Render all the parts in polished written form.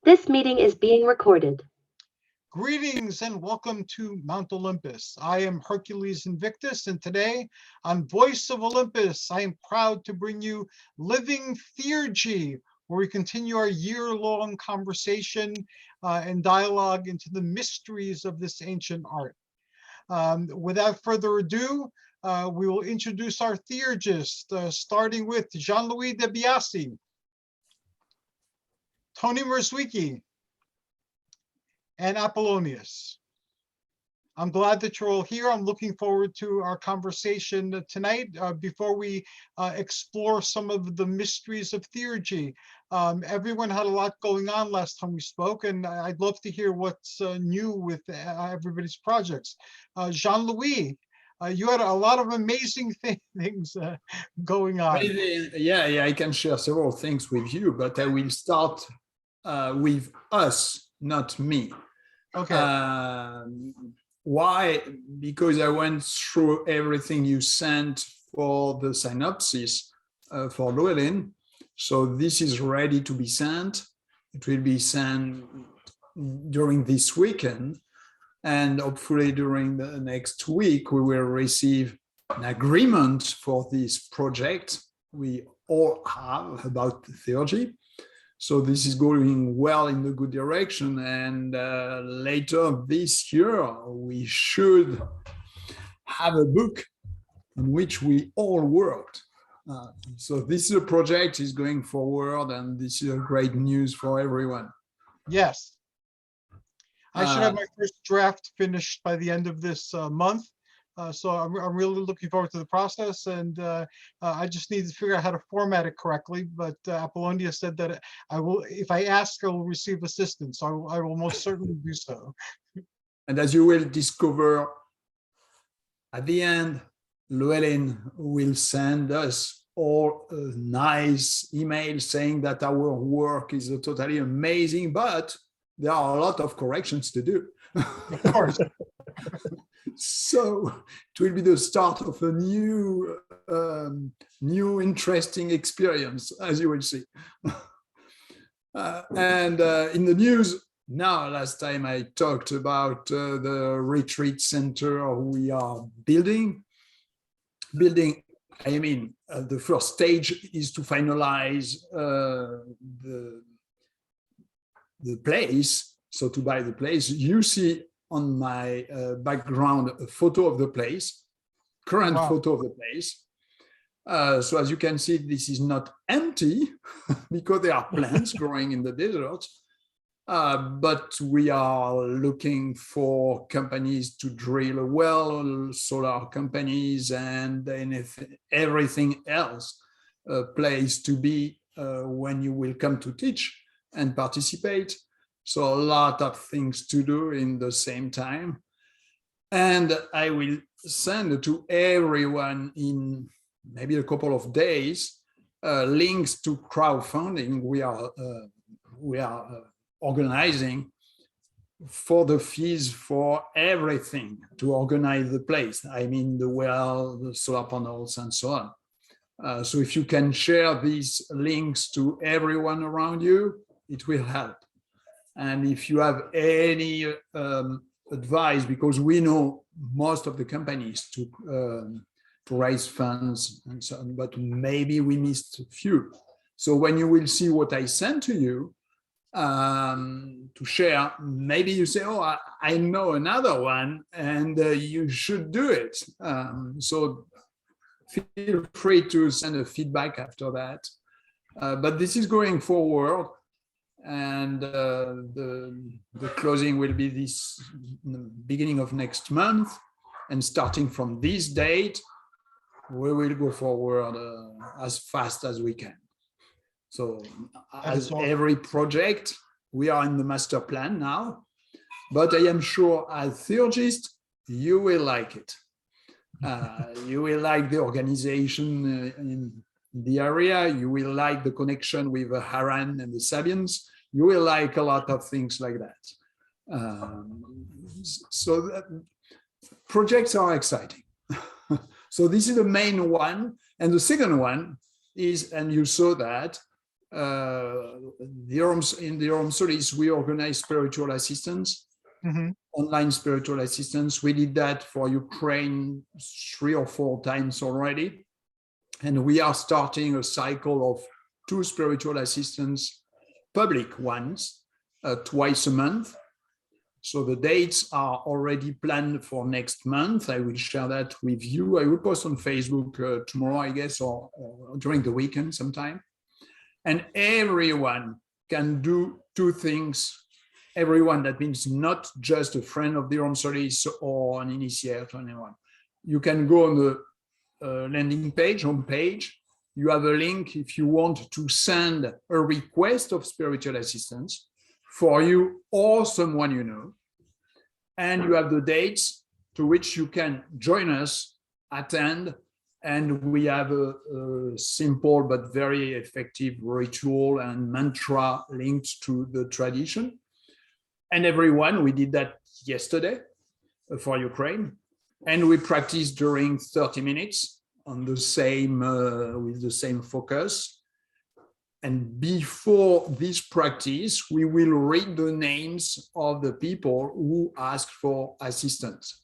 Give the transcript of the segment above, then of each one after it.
This meeting is being recorded. Greetings and welcome to Mount Olympus. I am Hercules Invictus, and today on Voice of Olympus, I am proud to bring you Living Theurgy, where we continue our year-long conversation and dialogue into the mysteries of this ancient art. Without further ado, we will introduce our theurgists, starting with Jean-Louis de Biasi, Tony Mierzwicki, and Apollonius. I'm glad that you're all here. I'm looking forward to our conversation tonight. Before we explore some of the mysteries of theurgy, everyone had a lot going on last time we spoke, and I'd love to hear what's new with everybody's projects. Jean-Louis, you had a lot of amazing things going on. Yeah, I can share several things with you, but I will start with us, not me. Okay. Why? Because I went through everything you sent for the synopsis for Llewellyn. So this is ready to be sent. It will be sent during this weekend. And hopefully during the next week, we will receive an agreement for this project we all have about theurgy. So this is going well in the good direction, and later this year we should have a book on which we all worked. So this is a project is going forward, and this is a great news for everyone. Yes. I should have my first draft finished by the end of this month. So I'm really looking forward to the process, and I just need to figure out how to format it correctly. But Apollonius said that I will, if I ask, I will receive assistance. So I will most certainly do so. And as you will discover at the end, Llewellyn will send us all a nice email saying that our work is totally amazing, but there are a lot of corrections to do. Of course. So it will be the start of a new interesting experience, as you will see. And in the news now, last time I talked about the retreat center we are building. I mean, the first stage is to finalize the place. So to buy the place, you see on my background a photo of the place, current photo of the place. So as you can see, this is not empty because there are plants growing in the desert, but we are looking for companies to drill a well, solar companies, and everything else, a place to be when you will come to teach and participate. So a lot of things to do in the same time. And I will send to everyone in maybe a couple of days links to crowdfunding we are organizing for the fees for everything to organize the place. I mean, the well, the solar panels, and so on. So if you can share these links to everyone around you, it will help. And if you have any advice, because we know most of the companies to raise funds and so on, but maybe we missed a few. So when you will see what I sent to you to share, maybe you say, oh, I know another one, and you should do it. So feel free to send a feedback after that. But this is going forward. And the closing will be this beginning of next month, and starting from this date, we will go forward as fast as we can. So as every project, we are in the master plan now, but I am sure as theurgists, you will like it. You will like the organization in the area. You will like the connection with the Haran and the Sabians. You will like a lot of things like that. So projects are exciting. So this is the main one. And the second one is, and you saw that, in the Rome Solis, we organize spiritual assistance, online spiritual assistance. We did that for Ukraine 3 or 4 times already. And we are starting a cycle of 2 spiritual assistance, public ones, twice a month. So the dates are already planned for next month. I will share that with you. I will post on Facebook tomorrow, I guess, or during the weekend sometime. And everyone can do 2 things. Everyone, that means not just a friend of the Rome Solis or an initiate or anyone. You can go on the landing page, home page. You have a link if you want to send a request of spiritual assistance for you or someone you know. And you have the dates to which you can join us, attend, and we have a simple but very effective ritual and mantra linked to the tradition. And everyone, we did that yesterday for Ukraine, and we practiced during 30 minutes on the same, with the same focus. And before this practice, we will read the names of the people who ask for assistance.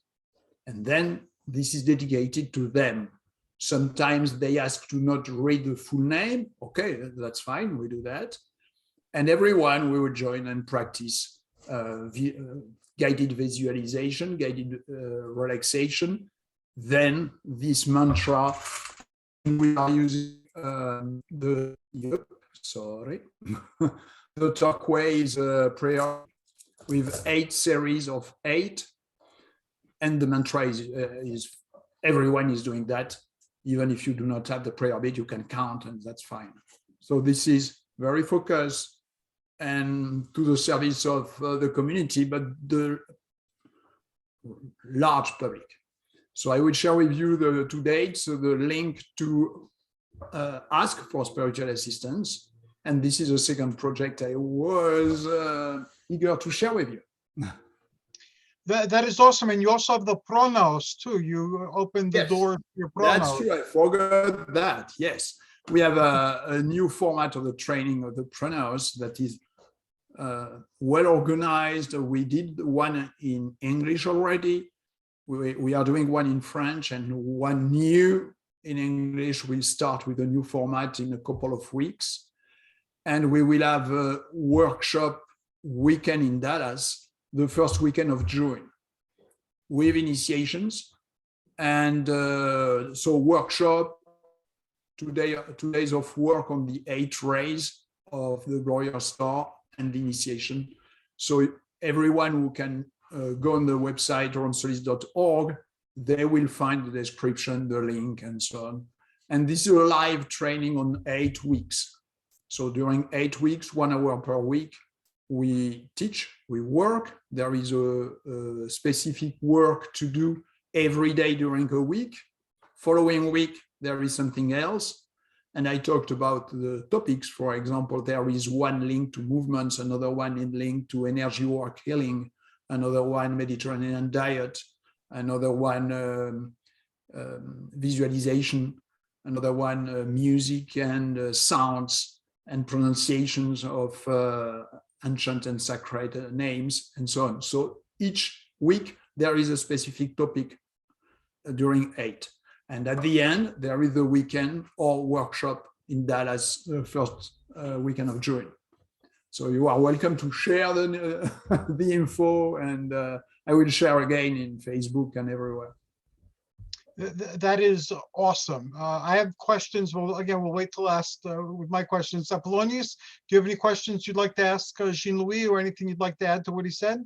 And then this is dedicated to them. Sometimes they ask to not read the full name. Okay, that's fine, we do that. And everyone, we will join and practice guided visualization, guided relaxation. Then this mantra, we are using the turquoise prayer with 8 series of 8, and the mantra is everyone is doing that. Even if you do not have the prayer bit, you can count, and that's fine. So this is very focused and to the service of the community, but the large public. So I will share with you the 2 dates, the link to ask for spiritual assistance. And this is a second project I was eager to share with you. That is awesome. And you also have the pronos too. You opened the door to your pronos. That's true. I forgot that. Yes. We have a new format of the training of the pronos that is well organized. We did one in English already. We are doing one in French, and one new in English. We'll start with a new format in a couple of weeks. And we will have a workshop weekend in Dallas, the first weekend of June, with initiations. And so workshop, 2 days of work on the 8 rays of the Glorious Star and the initiation. So everyone who can go on the website ronsolis.org, they will find the description, the link, and so on. And this is a live training on 8 weeks. So during 8 weeks, 1 hour per week, we teach, we work. There is a specific work to do every day during a week. Following week, there is something else. And I talked about the topics. For example, there is one linked to movements, another one linked to energy work healing, another one Mediterranean diet, another one visualization, another one music and sounds and pronunciations of ancient and sacred names, and so on. So each week there is a specific topic during 8. And at the end, there is the weekend or workshop in Dallas, the first weekend of June. So you are welcome to share the info, and I will share again in Facebook and everywhere. That is awesome. I have questions. Well, again, we'll wait till last with my questions. Apollonius, do you have any questions you'd like to ask Jean-Louis, or anything you'd like to add to what he said?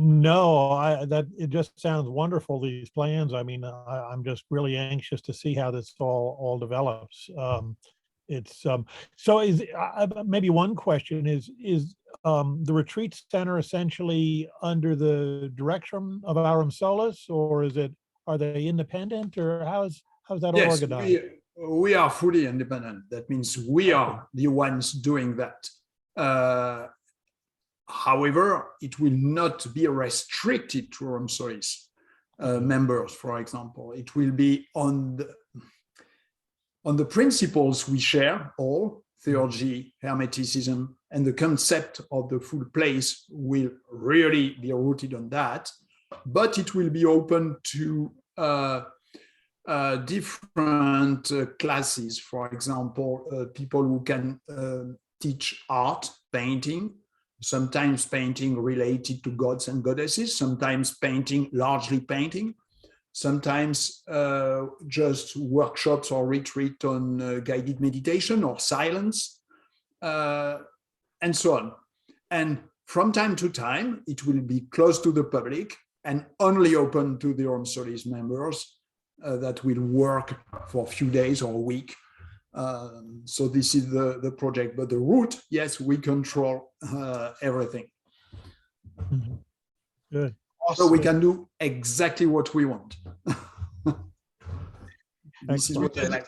No, that it just sounds wonderful, these plans. I mean, I'm just really anxious to see how this all develops. It's so is maybe one question is the retreat center essentially under the direction of Aurum Solis, or are they independent, or how's that organized? Yes, we are fully independent. That means we are the ones doing that. However, it will not be restricted to Aurum Solis members, for example. It will be on the principles we share all. theurgy, hermeticism, and the concept of the full place will really be rooted on that, but it will be open to different classes. For example, people who can teach art, painting, sometimes painting related to gods and goddesses, sometimes painting, largely painting, sometimes just workshops or retreat on guided meditation or silence, and so on. And from time to time, it will be closed to the public and only open to the Home Studies members that will work for a few days or a week. So this is the project, but the route, yes, we control everything. Good. Awesome. So we can do exactly what we want. This is what I like.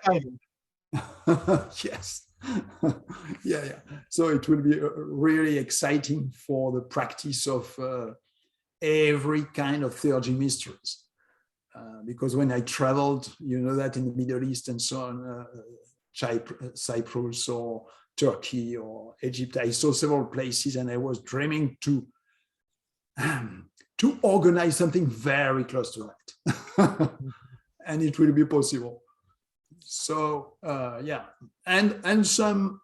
Yes. Yeah. So it will be really exciting for the practice of every kind of theurgy mysteries. Because when I traveled, you know that in the Middle East and so on, Cyprus or Turkey or Egypt, I saw several places and I was dreaming to organize something very close to that. And it will be possible. So yeah, and some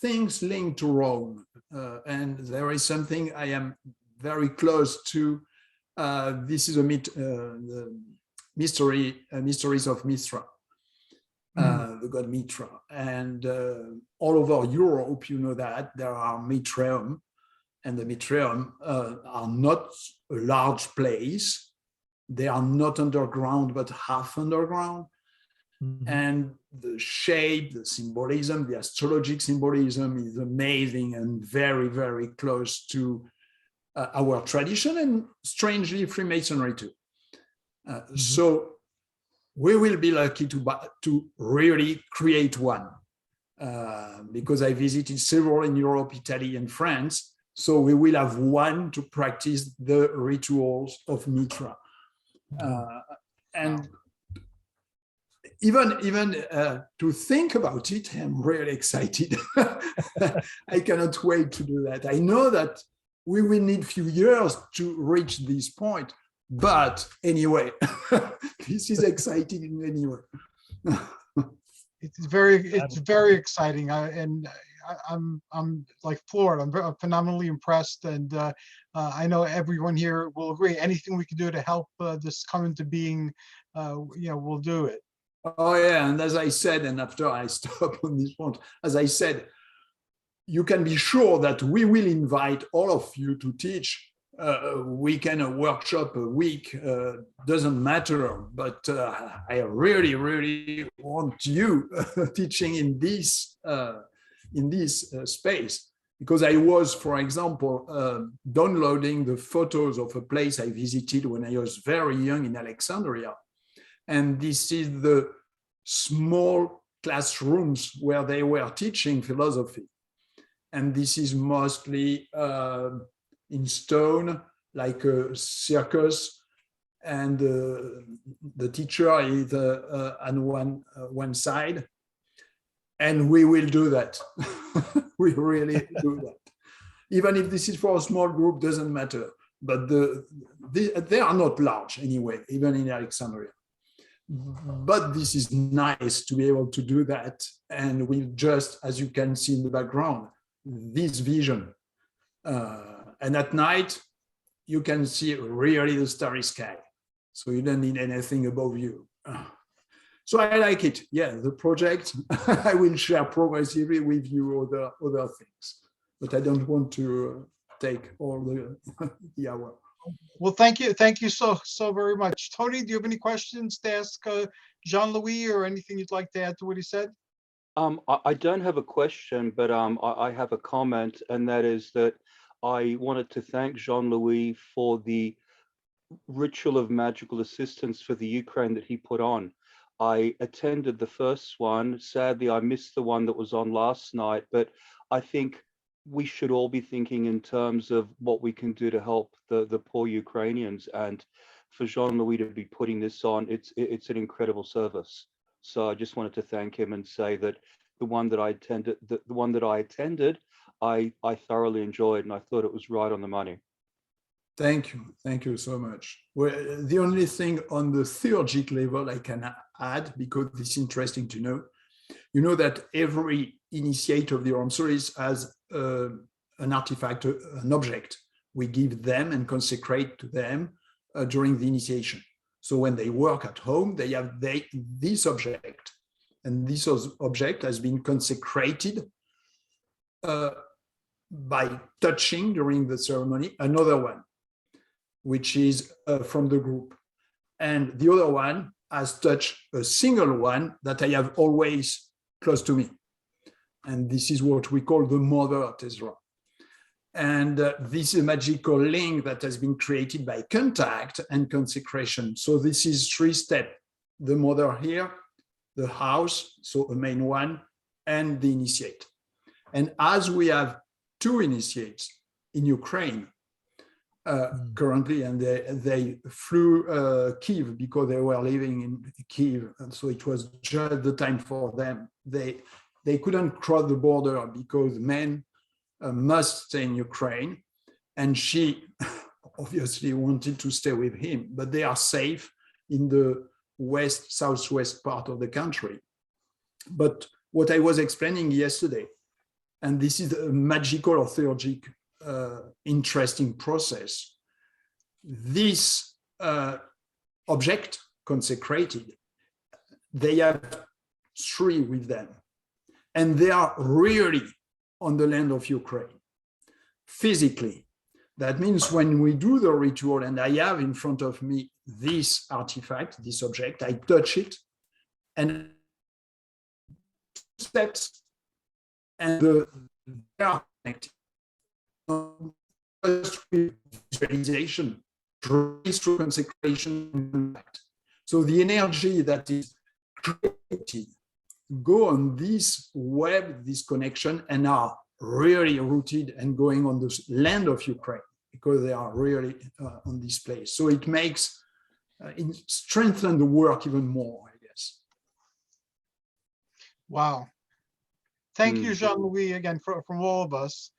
things linked to Rome. And there is something I am very close to. This is the mysteries of Mithra, the god Mithra. And all over Europe, you know that there are Mitraeum, and the Mitraeum are not a large place. They are not underground, but half underground. And the shape, the symbolism, the astrologic symbolism is amazing and very, very close to our tradition, and strangely Freemasonry too. So we will be lucky to really create one, because I visited several in Europe, Italy, and France. So we will have one to practice the rituals of Mithra. And even to think about it, I'm really excited. I cannot wait to do that. I know that we will need a few years to reach this point, but anyway, this is exciting anyway. It's very exciting, and I'm like floored. I'm phenomenally impressed, and I know everyone here will agree. Anything we can do to help this come into being, we'll do it. Oh yeah, and as I said, and after I stop on this point, as I said, you can be sure that we will invite all of you to teach a weekend, a workshop, a week, doesn't matter. But I really, really want you teaching in this space, because I was, for example, downloading the photos of a place I visited when I was very young in Alexandria. And this is the small classrooms where they were teaching philosophy. And this is mostly in stone, like a circus. And the teacher is on one side. And we will do that. We really do that. Even if this is for a small group, doesn't matter. But they are not large anyway, even in Alexandria. But this is nice to be able to do that. And with just, as you can see in the background, this vision. And at night, you can see really the starry sky. So you don't need anything above you. So I like it. Yeah, the project, I will share progressively with you other things. But I don't want to take all the hour. Well, thank you so very much. Tony, do you have any questions to ask Jean-Louis, or anything you'd like to add to what he said? I don't have a question, but I have a comment, and that is that I wanted to thank Jean-Louis for the ritual of magical assistance for the Ukraine that he put on. I attended the first one. Sadly, I missed the one that was on last night, but I think we should all be thinking in terms of what we can do to help the poor Ukrainians. And for Jean-Louis to be putting this on, it's an incredible service. So I just wanted to thank him and say that the one that I attended, the one that I attended, I thoroughly enjoyed, and I thought it was right on the money. Thank you so much. Well, the only thing on the theurgic level I can add, because it's interesting to know, you know that every initiate of the Orm series has an artifact, an object we give them and consecrate to them during the initiation. So when they work at home, they have this object, and this object has been consecrated by touching during the ceremony another one, which is from the group. And the other one has touched a single one that I have always close to me. And this is what we call the mother Theurgy. And this is a magical link that has been created by contact and consecration. So this is 3 steps: the mother here, the house, so a main one, and the initiate. And as we have 2 initiates in Ukraine currently, and they flew Kiev because they were living in Kiev, and so it was just the time for them. They couldn't cross the border because men must stay in Ukraine, and she obviously wanted to stay with him, but they are safe in the southwest part of the country. But what I was explaining yesterday, and this is a magical or theurgic interesting process, this object consecrated, they have 3 with them, and they are really on the land of Ukraine, physically. That means when we do the ritual, and I have in front of me this artifact, this object, I touch it, and steps, and they are connected. Visualization, through consecration. So the energy that is created go on this web, this connection, and are really rooted and going on the land of Ukraine, because they are really on this place. So it makes, it strengthens the work even more, I guess. Wow. Thank you, Jean-Louis, again, from all of us.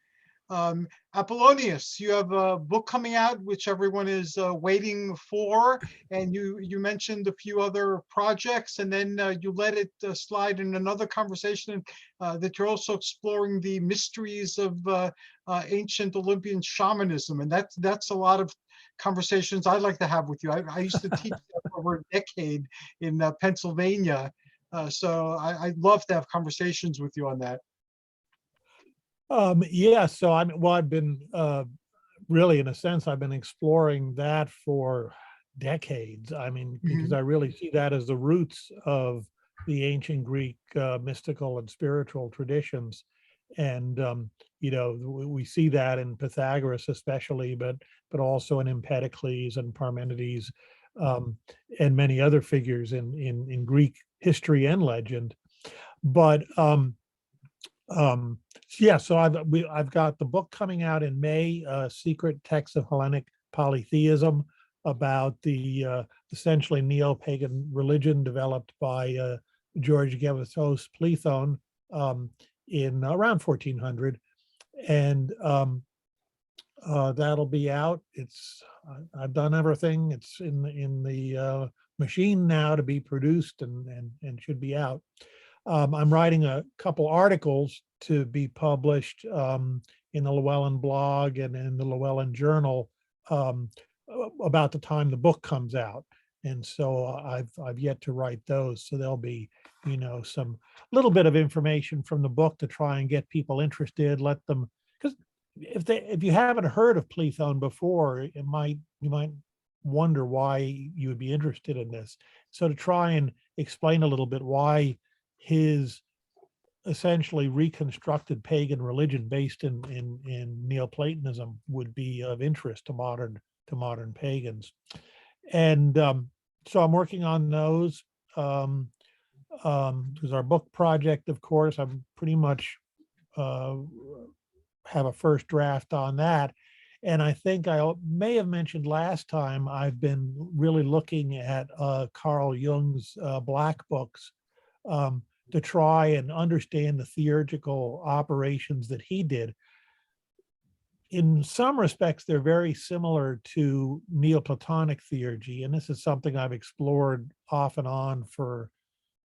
Apollonius, you have a book coming out, which everyone is waiting for, and you mentioned a few other projects, and then you let it slide in another conversation that you're also exploring the mysteries of ancient Olympian shamanism, and that's a lot of conversations I'd like to have with you. I used to teach that for over a decade in Pennsylvania, so I'd love to have conversations with you on that. Yeah, so I've been really, in a sense, I've been exploring that for decades. I mean, because I really see that as the roots of the ancient Greek mystical and spiritual traditions. And you know, we see that in Pythagoras especially, but also in Empedocles and Parmenides, and many other figures in Greek history and legend. But yeah, so I've got the book coming out in May, Secret Texts of Hellenic Polytheism, about the essentially neo-pagan religion developed by George Gevithos Plethon in around 1400, and that'll be out. I've done everything. It's in the machine now to be produced and should be out. I'm writing a couple articles to be published in the Llewellyn blog and in the Llewellyn Journal about the time the book comes out. And so I've yet to write those. So there'll be, you know, some little bit of information from the book to try and get people interested, let them, because if you haven't heard of Plethon before, you might wonder why you would be interested in this. So to try and explain a little bit why his essentially reconstructed pagan religion based in Neoplatonism would be of interest to modern pagans. And so I'm working on those. There's our book project, of course. I'm pretty much have a first draft on that. And I think I may have mentioned last time, I've been really looking at Carl Jung's black books, to try and understand the theurgical operations that he did. In some respects, they're very similar to Neoplatonic theurgy, and this is something I've explored off and on for,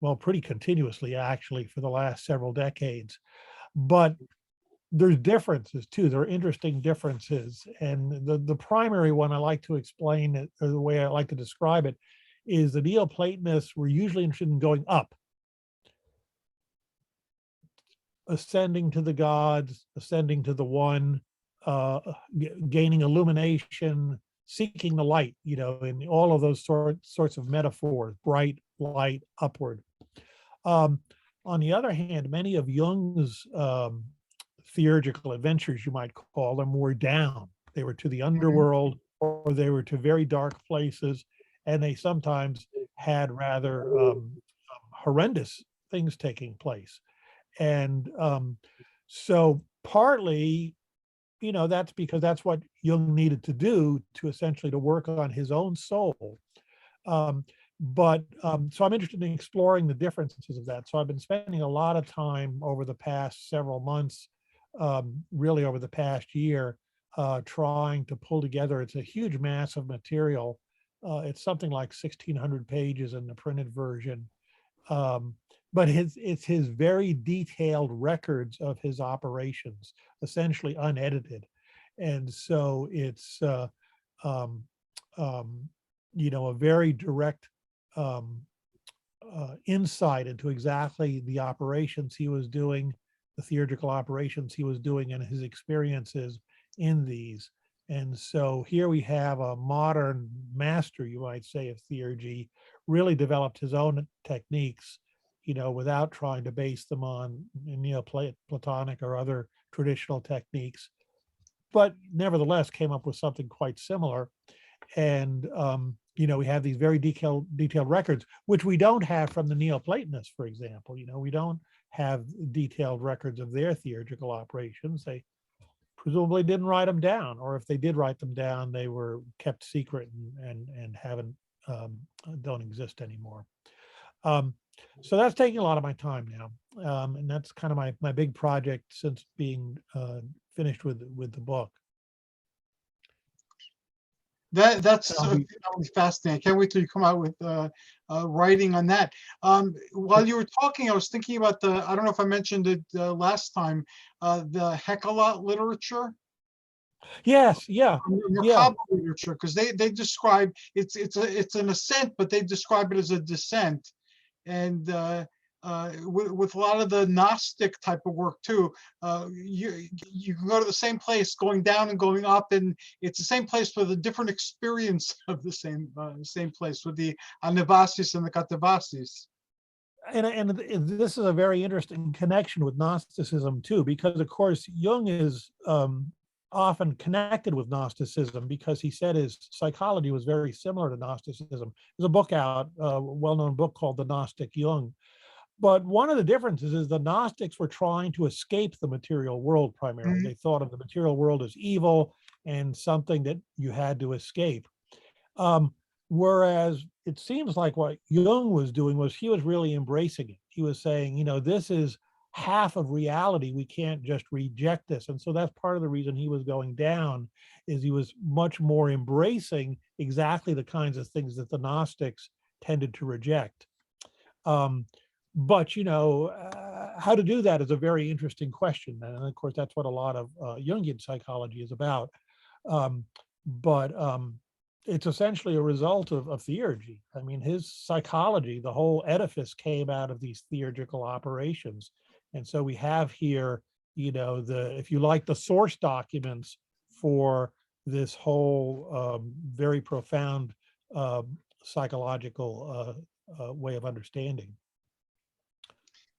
well, pretty continuously, actually, for the last several decades. But there's differences too. There are interesting differences. And the primary one I like to explain, or the way I like to describe it, is the Neoplatonists were usually interested in going up, ascending to the gods, ascending to the one, gaining illumination, seeking the light, in all of those sorts of metaphors, bright, light, upward. On the other hand, many of Jung's theurgical adventures, you might call them, were down. They were to the underworld, or they were to very dark places, and they sometimes had rather horrendous things taking place. And so partly, that's because that's what Jung needed to do to essentially to work on his own soul. So I'm interested in exploring the differences of that. So I've been spending a lot of time over the past several months, really over the past year, trying to pull together. It's a huge mass of material. It's something like 1,600 pages in the printed version. But it's his very detailed records of his operations, essentially unedited. And so it's, a very direct insight into exactly the operations he was doing, the theurgical operations he was doing, and his experiences in these. And so here we have a modern master, you might say, of theurgy, really developed his own techniques, without trying to base them on Neoplatonic or other traditional techniques, but nevertheless came up with something quite similar. And, we have these very detailed records, which we don't have from the Neoplatonists, for example. We don't have detailed records of their theurgical operations. They presumably didn't write them down, or if they did write them down, they were kept secret and haven't, don't exist anymore. So that's taking a lot of my time now. And that's kind of my big project since being finished with the book. That's fascinating. I can't wait till you come out with writing on that. While you were talking, I was thinking about I don't know if I mentioned it last time, the Hecalot literature. Yes, yeah. Macabre literature, because they describe it's an ascent, but they describe it as a descent. And with a lot of the Gnostic type of work too, you can go to the same place, going down and going up, and it's the same place with a different experience of the same place, with the Anabasis and the Katabasis. And this is a very interesting connection with Gnosticism too, because of course Jung is often connected with Gnosticism because he said his psychology was very similar to Gnosticism. There's a book out, a well-known book called The Gnostic Jung. But one of the differences is the Gnostics were trying to escape the material world primarily. Mm-hmm. They thought of the material world as evil and something that you had to escape. Whereas it seems like what Jung was doing was he was really embracing it. He was saying, this is half of reality. We can't just reject this. And so that's part of the reason he was going down, is he was much more embracing exactly the kinds of things that the Gnostics tended to reject. But how to do that is a very interesting question. And of course, that's what a lot of Jungian psychology is about. But it's essentially a result of theurgy. I mean, his psychology, the whole edifice came out of these theurgical operations. And so we have here, if you like, the source documents for this whole very profound psychological way of understanding.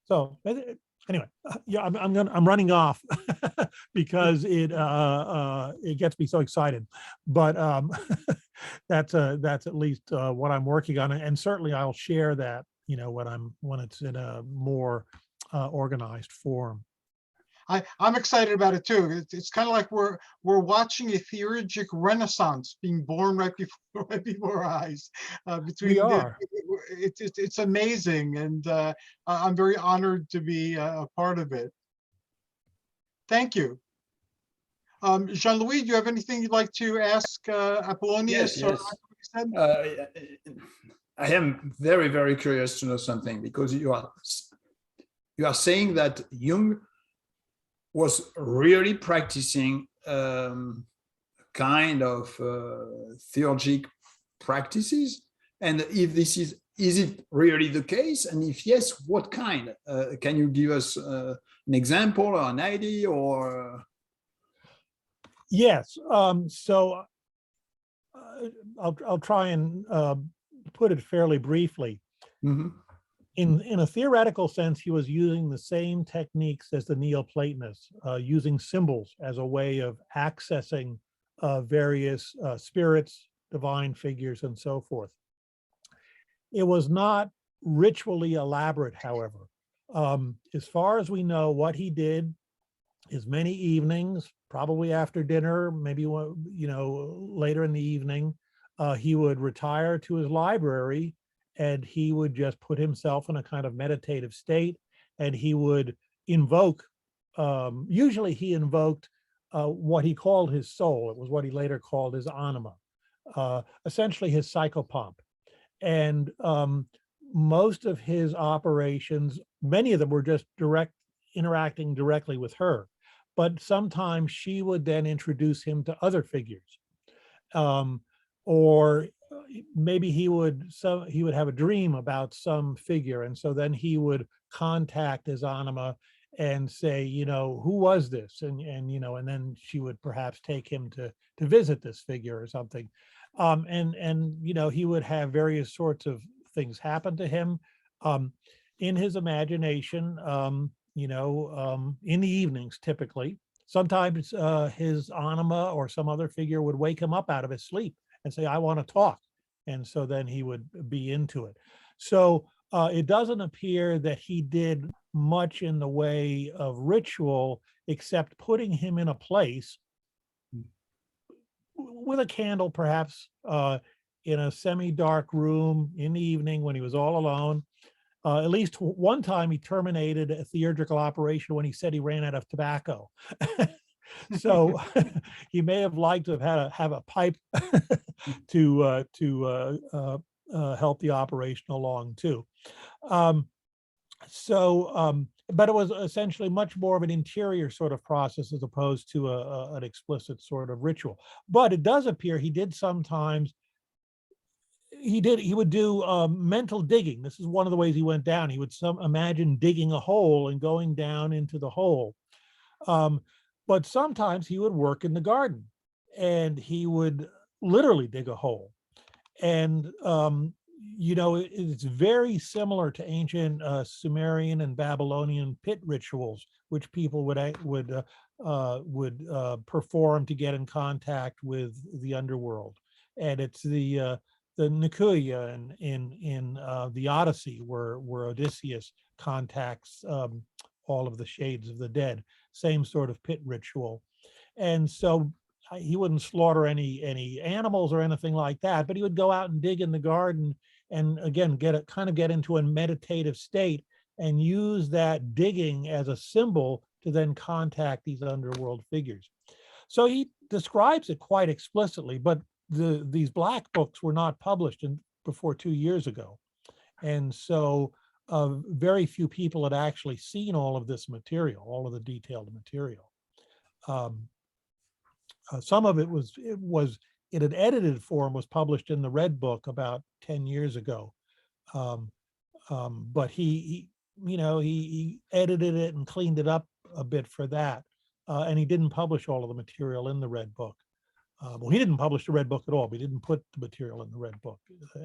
So anyway, yeah, I'm running off because it gets me so excited. But that's at least what I'm working on, and certainly I'll share that when it's in a more organized form. I'm excited about it too. It's kind of like we're watching a theurgic renaissance being born right before right before our eyes. We are. It's amazing, and I'm very honored to be a part of it. Thank you. Jean-Louis, do you have anything you'd like to ask Apollonius? Yes, yes. I am very, very curious to know something, because you are saying that Jung was really practicing kind of theurgic practices, and if this is it really the case, and if yes, what kind? Can you give us an example or an idea, or? Yes. So I'll try and put it fairly briefly. Mm-hmm. In a theoretical sense, he was using the same techniques as the Neoplatonists, using symbols as a way of accessing various spirits, divine figures, and so forth. It was not ritually elaborate, however. As far as we know, what he did is many evenings, probably after dinner, maybe later in the evening, he would retire to his library, and he would just put himself in a kind of meditative state, and he would invoke, usually he invoked what he called his soul. It was what he later called his anima, essentially his psychopomp. And most of his operations, many of them were just interacting directly with her, but sometimes she would then introduce him to other figures. Or maybe he would have a dream about some figure, and so then he would contact his anima and say, who was this? And then she would perhaps take him to visit this figure or something. And he would have various sorts of things happen to him in his imagination, in the evenings typically. Sometimes his anima or some other figure would wake him up out of his sleep and say, I want to talk. And so then he would be into it. So it doesn't appear that he did much in the way of ritual, except putting him in a place with a candle, perhaps in a semi-dark room in the evening when he was all alone. At least one time he terminated a theurgical operation when he said he ran out of tobacco. So he may have liked to have a pipe to help the operation along too. But it was essentially much more of an interior sort of process as opposed to an explicit sort of ritual. But it does appear he did sometimes. He would do mental digging. This is one of the ways he went down. He would imagine digging a hole and going down into the hole. But sometimes he would work in the garden, and he would literally dig a hole. And it's very similar to ancient Sumerian and Babylonian pit rituals, which people would perform to get in contact with the underworld. And it's the Nicaea in the Odyssey, where Odysseus contacts all of the shades of the dead. Same sort of pit ritual. And so he wouldn't slaughter any animals or anything like that, but he would go out and dig in the garden and again get into a meditative state and use that digging as a symbol to then contact these underworld figures. So he describes it quite explicitly, but these black books were not published before 2 years ago. And so very few people had actually seen all of this material, all of the detailed material. Some of it was in an edited form, was published in the Red Book about 10 years ago. But he edited it and cleaned it up a bit for that. And he didn't publish all of the material in the Red Book. Well, he didn't publish the Red Book at all, but he didn't put the material in the Red Book. If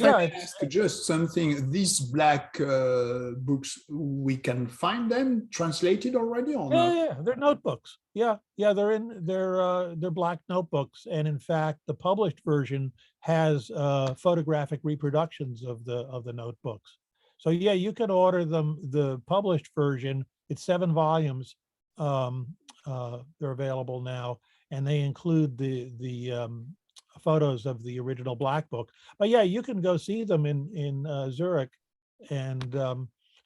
I ask just something, these black books, we can find them translated already or not? Yeah, they're notebooks. Yeah, they're black notebooks, and in fact, the published version has photographic reproductions of the notebooks. So yeah, you can order them, the published version. It's 7 volumes. They're available now, and they include the photos of the original Black Book. But yeah, you can go see them in Zurich, and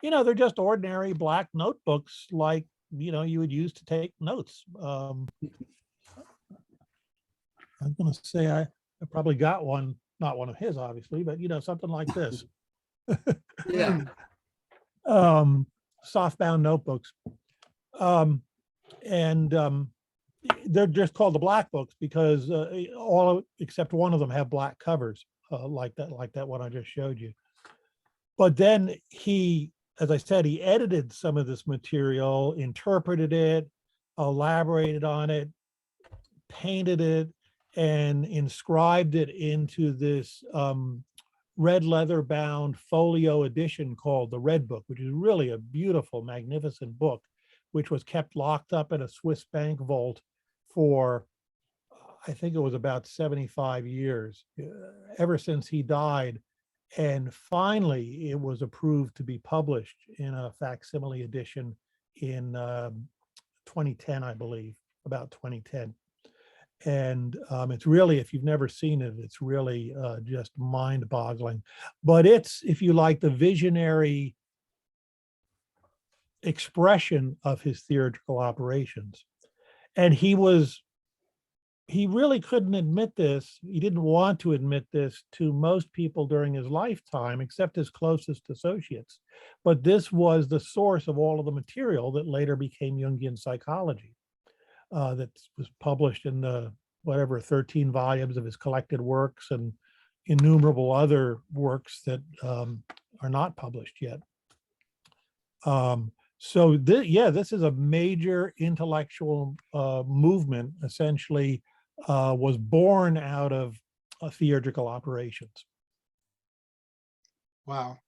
they're just ordinary black notebooks, like you would use to take notes. I'm going to say I probably got one, not one of his, obviously, but something like this. Yeah. Softbound notebooks. They're just called the Black Books because all except one of them have black covers, like that one I just showed you. But then he, as I said, he edited some of this material, interpreted it, elaborated on it, painted it, and inscribed it into this red leather bound folio edition called the Red Book, which is really a beautiful, magnificent book, which was kept locked up in a Swiss bank vault for, I think it was about 75 years, ever since he died. And finally, it was approved to be published in a facsimile edition in 2010, I believe, about 2010. And it's really, if you've never seen it, it's really just mind-boggling. But it's, if you like, the visionary expression of his theurgical operations. And he really couldn't admit this. He didn't want to admit this to most people during his lifetime, except his closest associates. But this was the source of all of the material that later became Jungian psychology, that was published in the, 13 volumes of his collected works and innumerable other works that are not published yet. So this is a major intellectual movement, essentially, was born out of theurgical operations. Wow.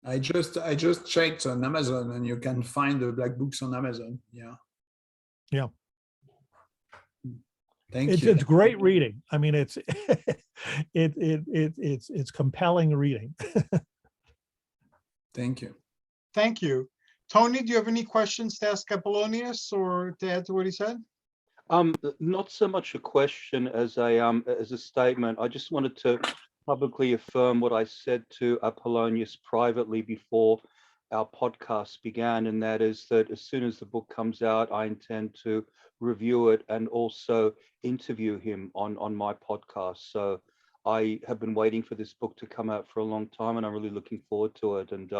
I just checked on Amazon, and you can find the Black Books on Amazon. Yeah. Yeah. Thank you. It's great reading. I mean, it's it's compelling reading. Thank you. Thank you. Tony, do you have any questions to ask Apollonius or to add to what he said? Not so much a question as a statement. I just wanted to publicly affirm what I said to Apollonius privately before our podcast began, and that is that as soon as the book comes out, I intend to review it and also interview him on my podcast. So I have been waiting for this book to come out for a long time, and I'm really looking forward to it. And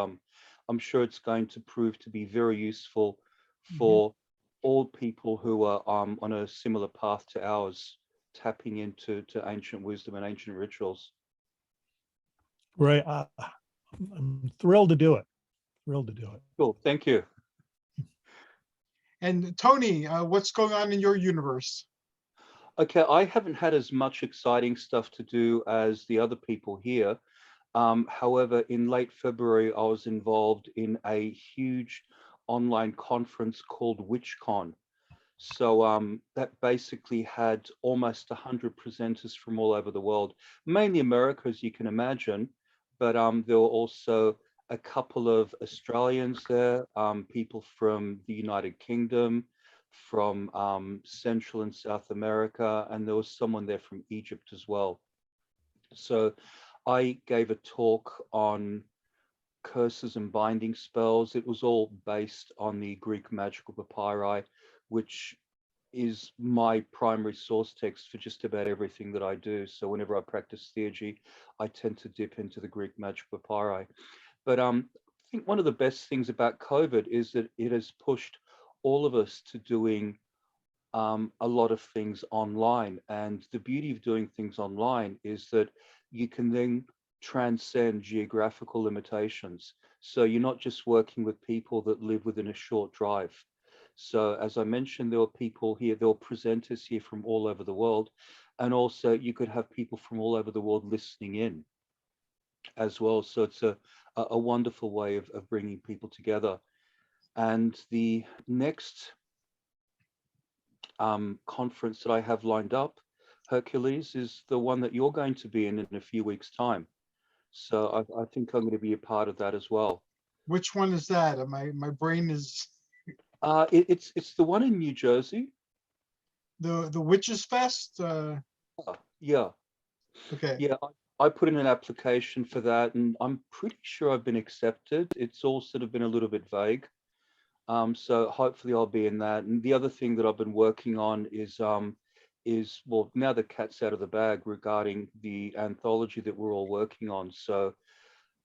I'm sure it's going to prove to be very useful for all people who are on a similar path to ours, tapping into ancient wisdom and ancient rituals. Right. I'm thrilled to do it. Thrilled to do it. Cool. Thank you. And Tony, what's going on in your universe? Okay, I haven't had as much exciting stuff to do as the other people here. However, in late February, I was involved in a huge online conference called Witchcon. So that basically had almost 100 presenters from all over the world, mainly America, as you can imagine, but there were also a couple of Australians there, people from the United Kingdom, from Central and South America, and there was someone there from Egypt as well. So I gave a talk on curses and binding spells. It was all based on the Greek magical papyri, which is my primary source text for just about everything that I do. So whenever I practice theurgy, I tend to dip into the Greek magical papyri. But I think one of the best things about COVID is that it has pushed all of us to doing a lot of things online. And the beauty of doing things online is that you can then transcend geographical limitations. So you're not just working with people that live within a short drive. So as I mentioned, there were people here, there were presenters here from all over the world. And also you could have people from all over the world listening in as well. So it's a wonderful way of bringing people together. And the next conference that I have lined up, Hercules, is the one that you're going to be in a few weeks' time. So I think I'm going to be a part of that as well. Which one is that? My brain is It's the one in New Jersey. the Witches Fest. Yeah, Okay. yeah. I put in an application for that, and I'm pretty sure I've been accepted. It's all sort of been a little bit vague. So hopefully I'll be in that. And the other thing that I've been working on is well, now the cat's out of the bag regarding the anthology that we're all working on. So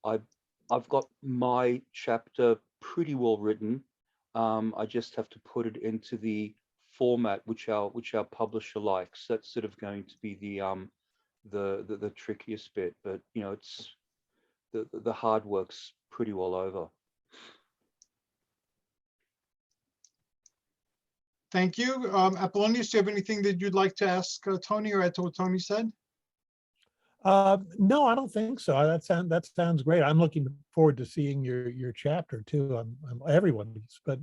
I've got my chapter pretty well written. I just have to put it into the format which our publisher likes. That's sort of going to be the trickiest bit, but you know, it's the hard work's pretty well over. Thank you. Apollonius, do you have anything that you'd like to ask Tony or add to what Tony said? No, I don't think so. That sounds great. I'm looking forward to seeing your chapter too. I'm everyone's, but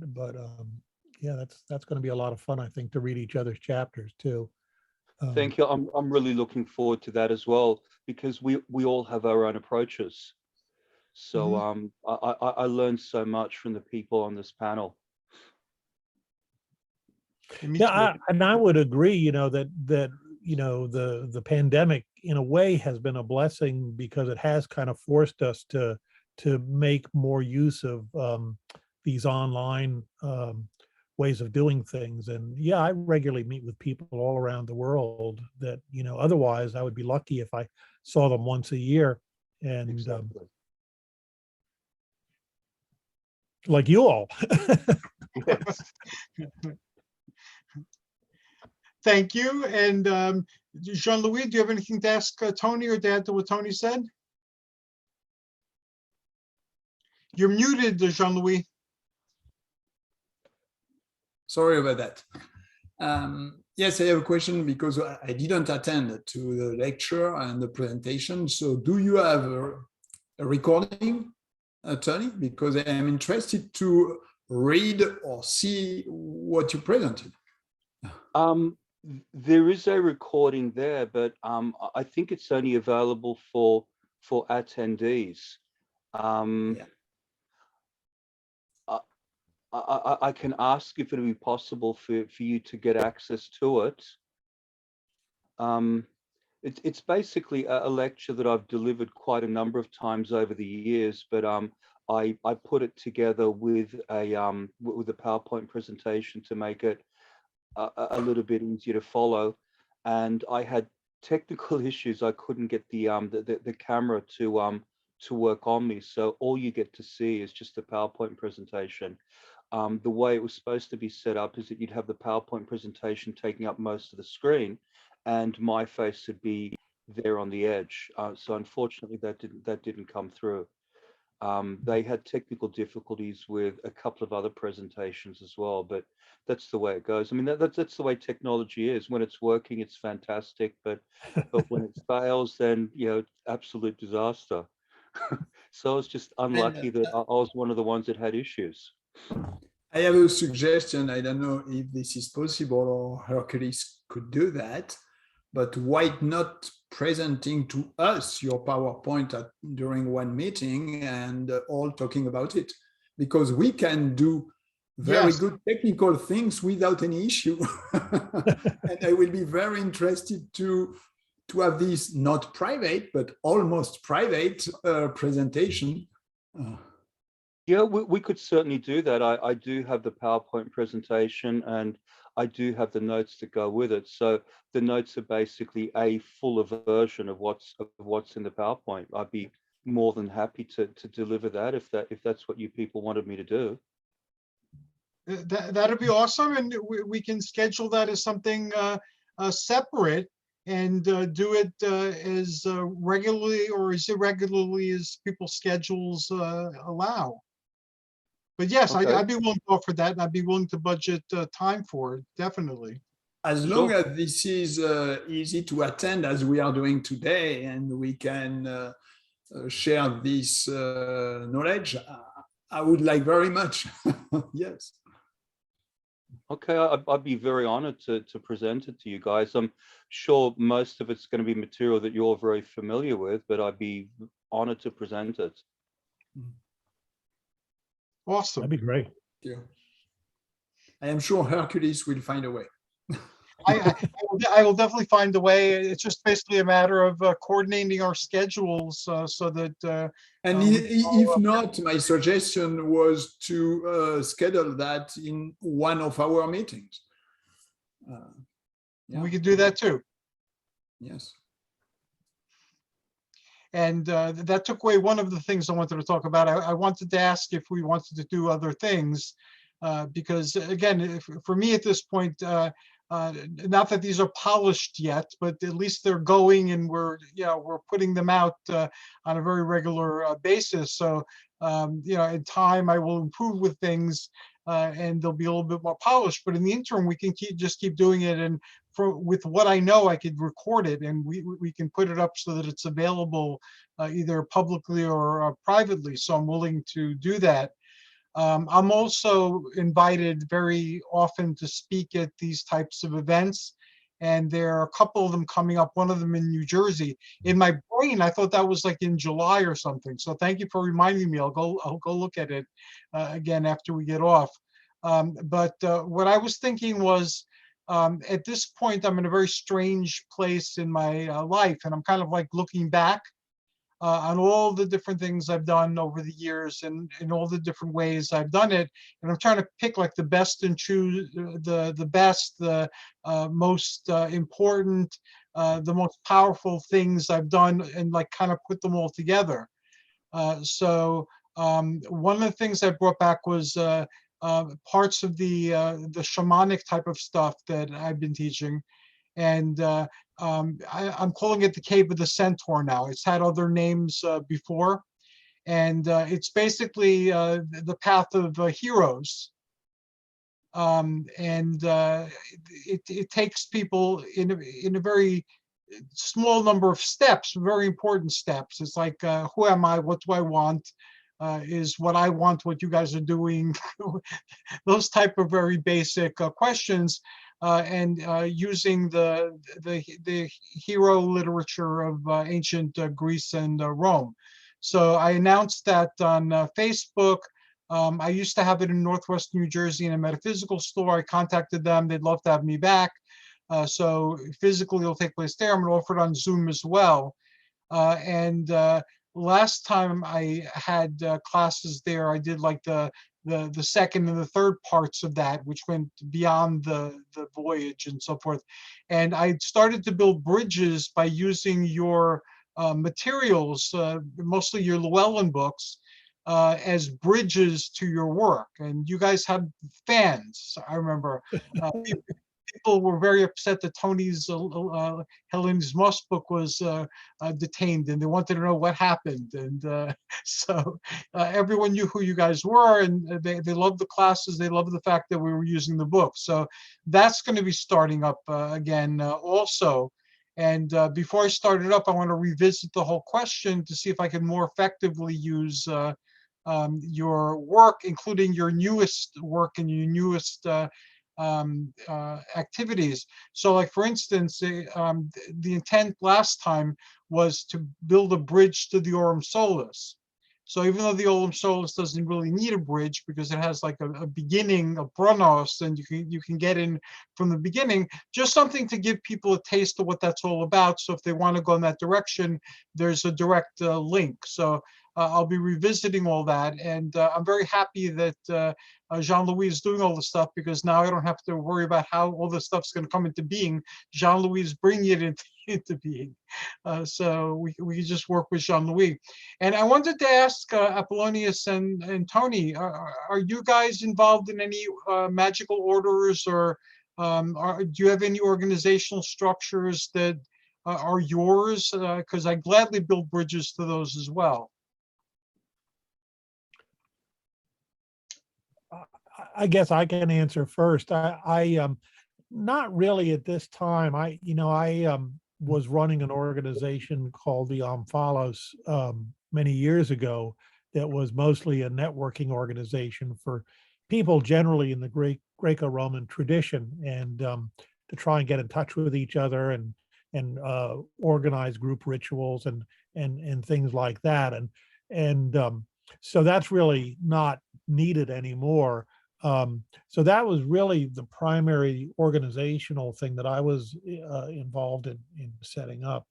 yeah, that's going to be a lot of fun, I think, to read each other's chapters too. Thank you. I'm really looking forward to that as well, because we all have our own approaches. So I learned so much from the people on this panel. Yeah, and I would agree, you know, that you know, the pandemic in a way has been a blessing, because it has kind of forced us to make more use of these online ways of doing things. And yeah, I regularly meet with people all around the world that, you know, otherwise I would be lucky if I saw them once a year. And Exactly. like you all. Yes. Thank you. And Jean-Louis, do you have anything to ask Tony or to add to what Tony said? You're muted, Jean-Louis. Sorry about that. Yes, I have a question because I didn't attend to the lecture and the presentation. So do you have a recording, Tony? Because I am interested to read or see what you presented. There is a recording there, but I think it's only available for attendees. Yeah. I can ask if it would be possible for you to get access to it. It's basically a lecture that I've delivered quite a number of times over the years, but I put it together with a PowerPoint presentation to make it a little bit easier to follow. And I had technical issues. I couldn't get the camera to work on me, so all you get to see is just a PowerPoint presentation. The way it was supposed to be set up is that you'd have the PowerPoint presentation taking up most of the screen, and my face would be there on the edge. So unfortunately, that didn't come through. They had technical difficulties with a couple of other presentations as well, but that's the way it goes. I mean, that's the way technology is. When it's working, it's fantastic, but when it fails, then you know, absolute disaster. So I was just unlucky that I was one of the ones that had issues. I have a suggestion. I don't know if this is possible or Hercules could do that, but why not presenting to us your PowerPoint during one meeting and all talking about it? Because we can do very good technical things without any issue. And I will be very interested to have this not private, but almost private presentation. Yeah, we could certainly do that. I do have the PowerPoint presentation, and I do have the notes that go with it. So the notes are basically a fuller version of what's in the PowerPoint. I'd be more than happy to deliver that if that's what you people wanted me to do. That'd be awesome, and we can schedule that as something separate and do it as regularly or as irregularly as people's schedules allow. But yes, Okay. I'd be willing to offer that, and I'd be willing to budget time for it, definitely. As long as this is easy to attend as we are doing today, and we can share this knowledge, I would like very much. Yes. Okay, I'd be very honored to present it to you guys. I'm sure most of it's going to be material that you're very familiar with, but I'd be honored to present it. Awesome. That'd be great. Yeah. I am sure Hercules will find a way. I will definitely find a way. It's just basically a matter of coordinating our schedules so that. And if not, my suggestion was to schedule that in one of our meetings. Yeah. We could do that too. Yes. And that took away one of the things I wanted to talk about. I wanted to ask if we wanted to do other things, because again, for me at this point, not that these are polished yet, but at least they're going, and we're putting them out on a very regular basis. So in time I will improve with things, and they'll be a little bit more polished. But in the interim, we can keep doing it, and with what I know, I could record it, and we can put it up so that it's available either publicly or privately. So I'm willing to do that. I'm also invited very often to speak at these types of events, and there are a couple of them coming up, one of them in New Jersey. In my brain, I thought that was like in July or something. So thank you for reminding me. I'll go look at it again after we get off. But what I was thinking was, at this point, I'm in a very strange place in my life, and I'm kind of like looking back on all the different things I've done over the years, and in all the different ways I've done it. And I'm trying to pick like the best and choose the best, the most important, the most powerful things I've done, and like kind of put them all together. So one of the things I brought back was parts of the shamanic type of stuff that I've been teaching. And I'm calling it the Cave of the Centaur now. It's had other names before. And it's basically the path of heroes. It takes people in a very small number of steps, very important steps. It's like, who am I? What do I want? Is what I want what you guys are doing? Those type of very basic questions. And using the hero literature of ancient Greece and Rome. So I announced that on Facebook. I used to have it in Northwest New Jersey in a metaphysical store. I contacted them. They'd love to have me back. So physically it'll take place there. I'm going to offer it on Zoom as well. Last time I had classes there, I did like the second and the third parts of that, which went beyond the voyage and so forth. And I started to build bridges by using your materials, mostly your Llewellyn books, as bridges to your work. And you guys had fans. I remember people were very upset that Tony's Helen's Moss book was detained, and they wanted to know what happened. And so everyone knew who you guys were, and they loved the classes. They loved the fact that we were using the book. So that's going to be starting up again also. And before I start it up, I want to revisit the whole question to see if I can more effectively use your work, including your newest work and your newest activities. So like, for instance, the intent last time was to build a bridge to the Aurum Solis. So even though the Aurum Solis doesn't really need a bridge because it has like a beginning, a pronos, and you can get in from the beginning, just something to give people a taste of what that's all about. So if they want to go in that direction, there's a direct link. So I'll be revisiting all that, and I'm very happy that Jean-Louis is doing all the stuff, because now I don't have to worry about how all this stuff's going to come into being. Jean-Louis is bringing it into being. So we can just work with Jean-Louis. And I wanted to ask Apollonius and Tony, are you guys involved in any magical orders, or do you have any organizational structures that are yours? Because I gladly build bridges to those as well. I guess I can answer first. I not really at this time. I was running an organization called the Omphalos many years ago that was mostly a networking organization for people generally in the Greco-Roman tradition, and to try and get in touch with each other and organize group rituals and and things like that. And so that's really not needed anymore. So that was really the primary organizational thing that I was involved in setting up.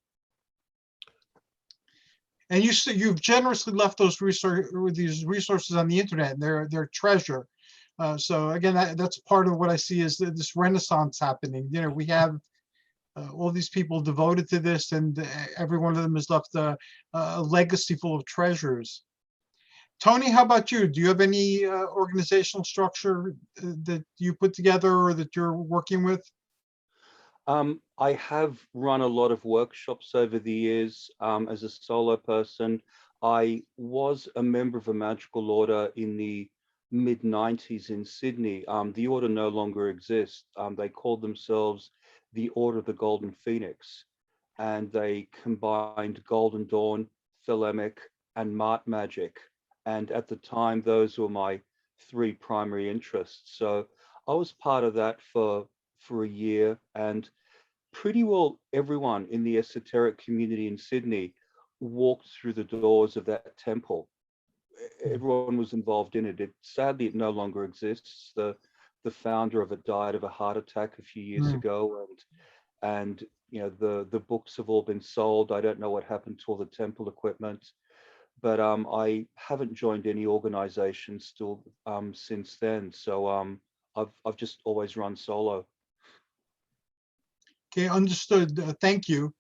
And you've generously left these resources on the internet, and they're treasure. So again, that's part of what I see is this renaissance happening. You know, we have all these people devoted to this, and every one of them has left a legacy full of treasures. Tony, how about you? Do you have any organizational structure that you put together or that you're working with? I have run a lot of workshops over the years as a solo person. I was a member of a magical order in the mid-90s in Sydney. The order no longer exists. They called themselves the Order of the Golden Phoenix, and they combined Golden Dawn, Hellenic, and Mart magic. And at the time, those were my three primary interests. So I was part of that for a year, and pretty well everyone in the esoteric community in Sydney walked through the doors of that temple. Everyone was involved in it. Sadly, it no longer exists. The founder of it died of a heart attack a few years ago, and you know, the books have all been sold. I don't know what happened to all the temple equipment, but I haven't joined any organization still since then. So I've just always run solo. Okay, understood. Thank you.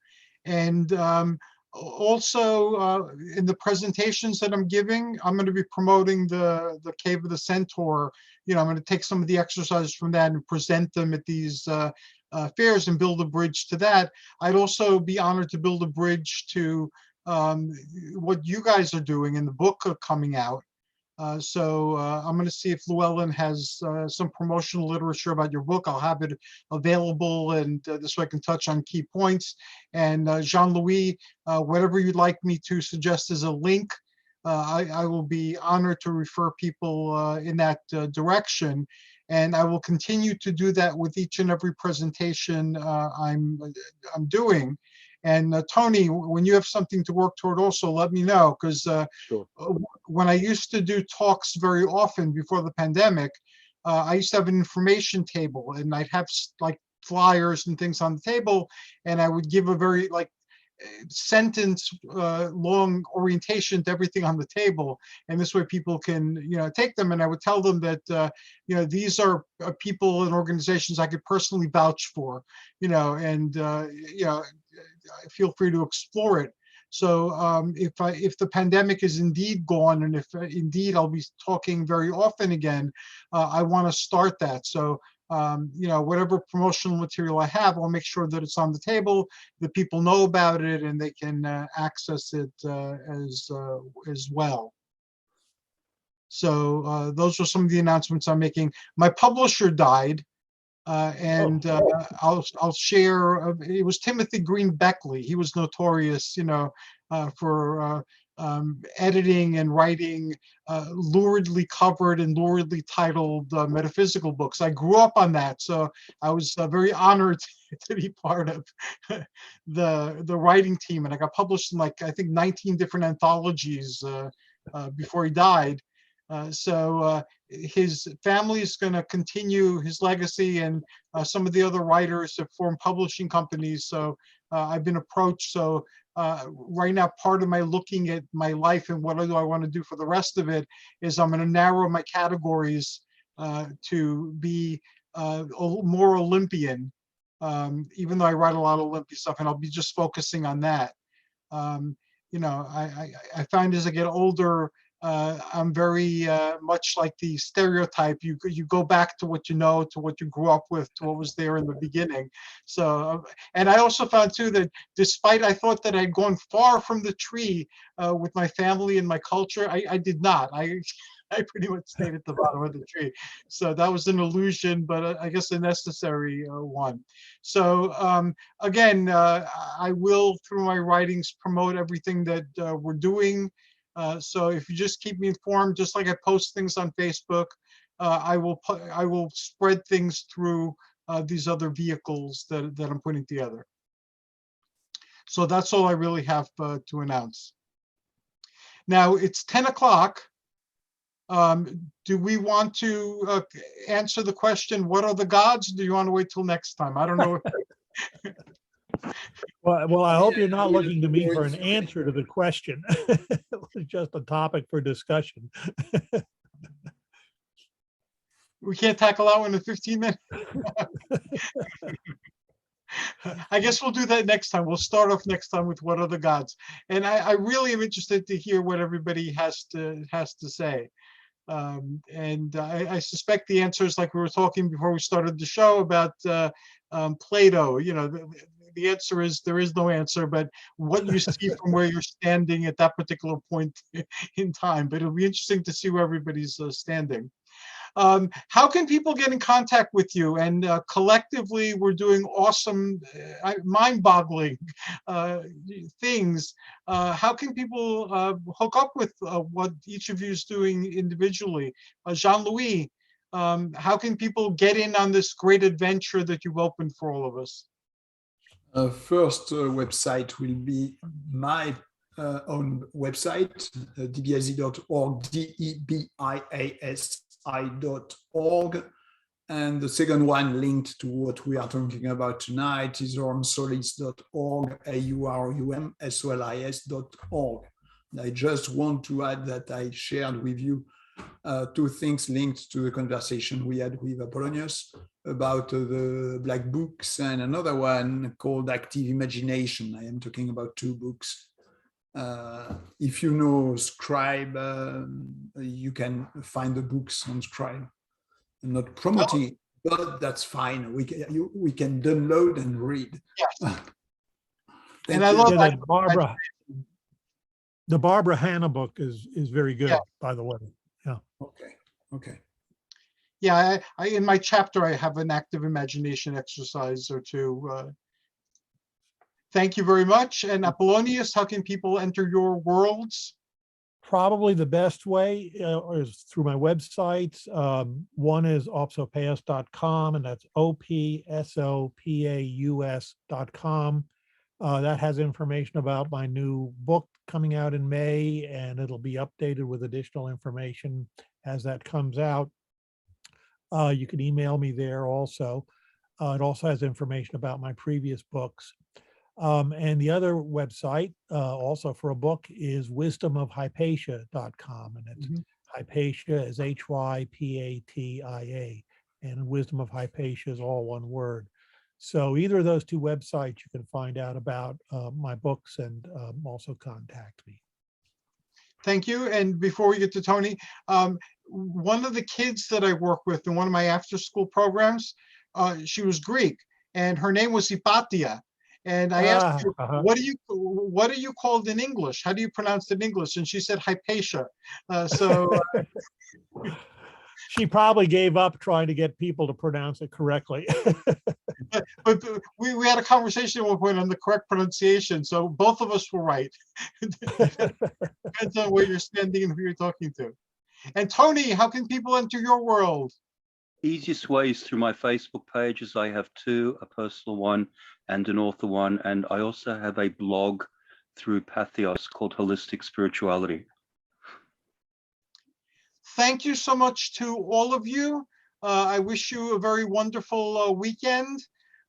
And also in the presentations that I'm giving, I'm going to be promoting the Cave of the Centaur. You know, I'm going to take some of the exercises from that and present them at these fairs and build a bridge to that. I'd also be honored to build a bridge to what you guys are doing in the book coming out. So I'm going to see if Llewellyn has some promotional literature about your book. I'll have it available, and this way I can touch on key points. And Jean-Louis, whatever you'd like me to suggest as a link, I will be honored to refer people in that direction. And I will continue to do that with each and every presentation I'm doing. And Tony, when you have something to work toward, also let me know, because Sure. when I used to do talks very often before the pandemic, I used to have an information table, and I'd have like flyers and things on the table, and I would give a very like sentence long orientation to everything on the table, and this way people can, you know, take them. And I would tell them that you know, these are people and organizations I could personally vouch for, you know, and you know, feel free to explore it. So if the pandemic is indeed gone, and if indeed I'll be talking very often again, I want to start that. So you know, whatever promotional material I have, I'll make sure that it's on the table, that people know about it, and they can access it as well. So those are some of the announcements I'm making. My publisher died, and I'll share. It was Timothy Green Beckley. He was notorious, you know, for editing and writing luridly covered and luridly titled metaphysical books. I grew up on that, so I was very honored to be part of the writing team, and I got published in like I think 19 different anthologies before he died. So his family is going to continue his legacy, and some of the other writers have formed publishing companies. So I've been approached. So right now, part of my looking at my life and what do I want to do for the rest of it is I'm going to narrow my categories to be more Olympian, even though I write a lot of Olympian stuff, and I'll be just focusing on that. You know, I find as I get older, I'm very much like the stereotype. You go back to what you know, to what you grew up with, to what was there in the beginning. So, and I also found too that despite I thought that I'd gone far from the tree with my family and my culture, I did not. I pretty much stayed at the bottom of the tree. So that was an illusion, but I guess a necessary one. So again, I will, through my writings, promote everything that we're doing. So if you just keep me informed, just like I post things on Facebook, I will spread things through these other vehicles that I'm putting together. So that's all I really have to announce. Now it's 10 o'clock. Do we want to answer the question, what are the gods? Do you want to wait till next time? I don't know. Well, I hope you're not Yeah, looking to me for an it's- answer to the question. It was just a topic for discussion. We can't tackle that one in 15 minutes. I guess we'll do that next time. We'll start off next time with what are the gods. And I really am interested to hear what everybody has to say. And I suspect the answer is like we were talking before we started the show about Plato. You know, the answer is there is no answer, but what you see from where you're standing at that particular point in time. But it'll be interesting to see where everybody's standing. How can people get in contact with you? And collectively, we're doing awesome, mind-boggling things. How can people hook up with what each of you is doing individually? Jean-Louis, how can people get in on this great adventure that you've opened for all of us? First website will be my own website, debiasi.org, debiasi.org. And the second one linked to what we are talking about tonight is aurumsolis.org, aurumsolis.org. I just want to add that I shared with you two things linked to the conversation we had with Apollonius about the black books, and another one called Active Imagination. I am talking about two books. If you know Scribe, you can find the books on Scribe. I'm not promoting it, but that's fine. We can download and read. Yes. Thank And I you. love Yeah, that. the Barbara Hanna book is very good, Yeah. by the way. Yeah. Okay. Yeah, I in my chapter, I have an active imagination exercise or two. Thank you very much. And Apollonius, how can people enter your worlds? Probably the best way is through my websites. One is opsopaus.com, and that's opsopaus.com. That has information about my new book coming out in May, and it'll be updated with additional information as that comes out. You can email me there also. It also has information about my previous books. And the other website, also for a book, is wisdomofhypatia.com. And it's Hypatia is Hypatia, and Wisdom of Hypatia is all one word. So either of those two websites, you can find out about my books and also contact me. Thank you. And before we get to Tony, one of the kids that I work with in one of my after-school programs, she was Greek, and her name was Hypatia. And I asked her, what are you called in English? How do you pronounce it in English? And she said Hypatia. She probably gave up trying to get people to pronounce it correctly. but we had a conversation at one point on the correct pronunciation, so both of us were right. Depends on where you're standing and who you're talking to. And Tony, how can people enter your world? Easiest way is through my Facebook pages. I have two, a personal one and an author one. And I also have a blog through Patheos called Holistic Spirituality. Thank you so much to all of you. I wish you a very wonderful weekend.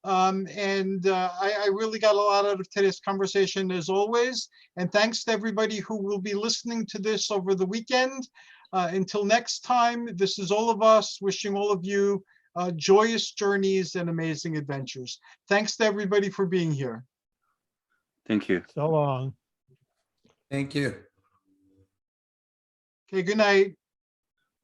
I really got a lot out of today's conversation as always. And thanks to everybody who will be listening to this over the weekend. Until next time, this is all of us wishing all of you joyous journeys and amazing adventures. Thanks to everybody for being here. Thank you. So long. Thank you. Okay, good night.